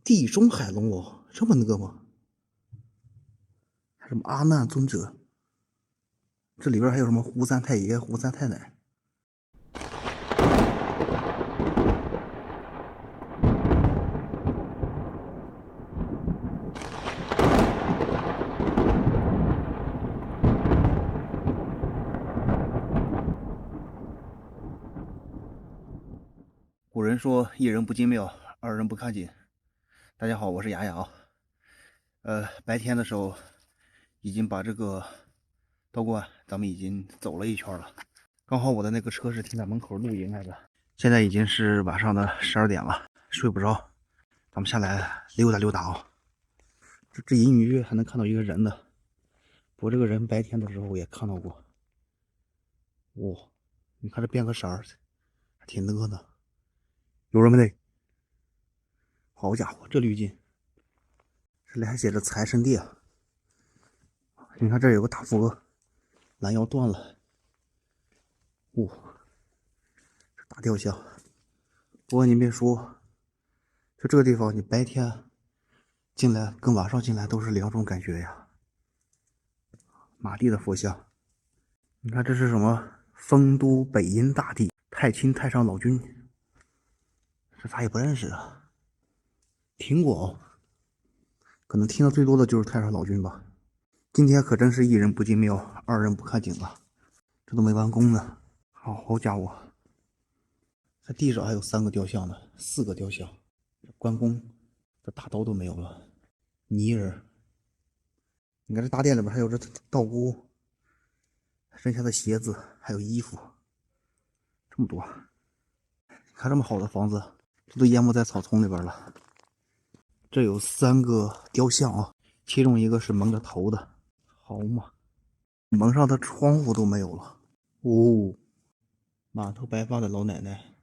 地中海龙王这么那个吗？什么阿难尊者？这里边还有什么胡三太爷、胡三太奶？古人说：“一人不进庙，二人不看紧。”大家好，我是雅雅啊。白天的时候已经把这个道观咱们已经走了一圈了。刚好我的那个车是停在门口露营来的。现在已经是晚上的12点了，睡不着，咱们下来溜达溜达啊。这隐隐约约还能看到一个人呢。我这个人白天的时候也看到过。哇，你看这变个色儿，还挺那个的。有人没得？好家伙，这滤镜！这里还写着财神殿。你看这有个大佛，拦腰断了。这大雕像。不过你别说，就这个地方，你白天进来跟晚上进来都是两种感觉呀。马地的佛像，你看这是什么？丰都北阴大帝太清太上老君，这咋也不认识啊？听过哦，可能听的最多的就是太上老君吧。今天可真是一人不进庙，二人不看景了，这都没完工呢。好家伙，这地上还有3个雕像呢，4个雕像。关公这大刀都没有了，泥人。你看这大殿里边还有这道姑，剩下的鞋子还有衣服，这么多。看这么好的房子，这都淹没在草丛里边了。这有3个雕像啊，其中一个是蒙着头的，好嘛，蒙上的窗户都没有了。满头白发的老奶奶。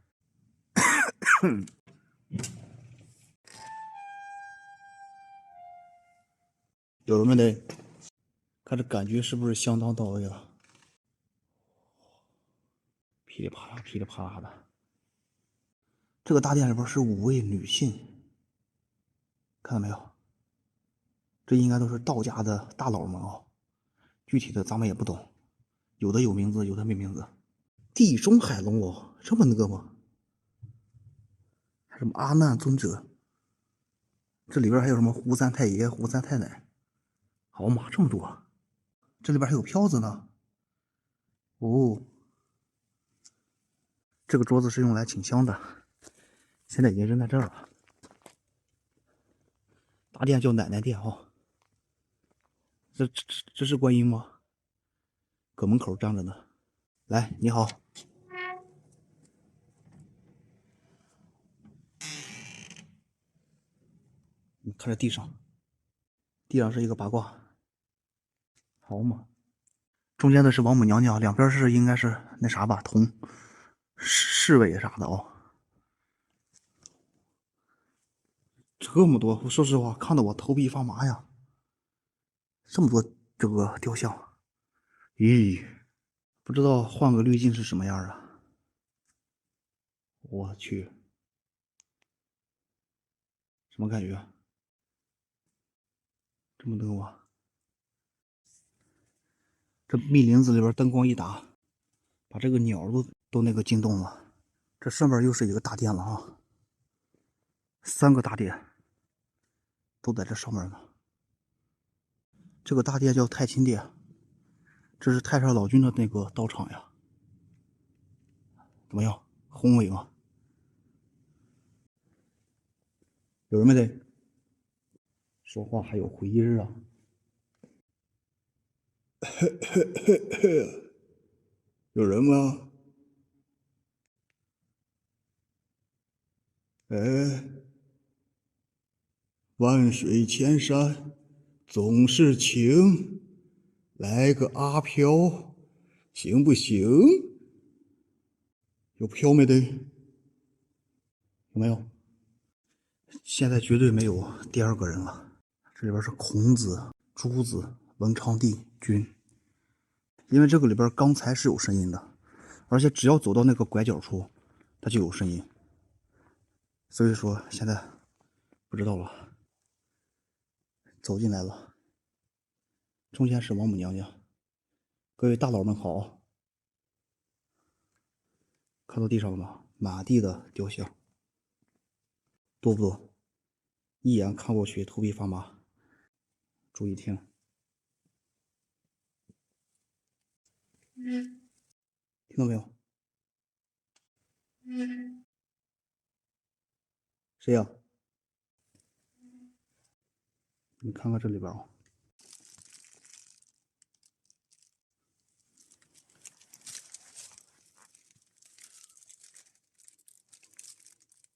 有人们得看这感觉是不是相当到位了？噼里啪啦噼里啪啦的。这个大殿里边是5位女性，看到没有？这应该都是道家的大佬们啊，具体的咱们也不懂，有的有名字，有的没名字。地中海龙王这么那个吗？什么阿难尊者？这里边还有什么胡三太爷、胡三太奶？好嘛，这么多！这里边还有票子呢。这个桌子是用来请香的，现在已经扔在这儿了。大殿叫奶奶殿啊。这是观音吗？搁门口站着呢。来，你好。你看这地上是一个八卦，好嘛。中间的是王母娘娘，两边是应该是那啥吧，同侍卫啥的哦。这么多，说实话，看得我头皮发麻呀。这么多这个雕像，咦，不知道换个滤镜是什么样啊？我去，什么感觉？这么灯啊！这密林子里边灯光一打，把这个鸟都那个惊动了。这上面又是一个大殿了啊，3个大殿都在这上面呢。这个大殿叫太清殿，这是太上老君的那个道场呀。怎么样，宏伟吗？有人没得？说话还有回音啊！有人吗？哎，万水千山总是情，来个阿飘，行不行？有飘没得？有没有？现在绝对没有第2个人了。这里边是孔子、朱子、文昌帝君。因为这个里边刚才是有声音的，而且只要走到那个拐角处，它就有声音。所以说现在不知道了，走进来了。中间是王母娘娘。各位大佬们好，看到地上了吗？满地的雕像，多不多？一眼看过去，头皮发麻。注意听，听到没有？谁呀？你看看这里边啊，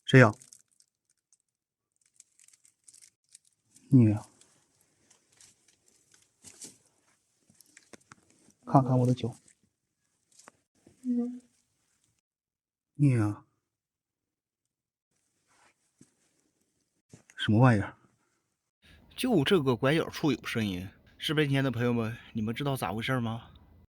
谁呀？你呀？看看我的脚。你呀？什么玩意儿？就这个拐角处有声音，视频前的朋友们，你们知道咋回事吗？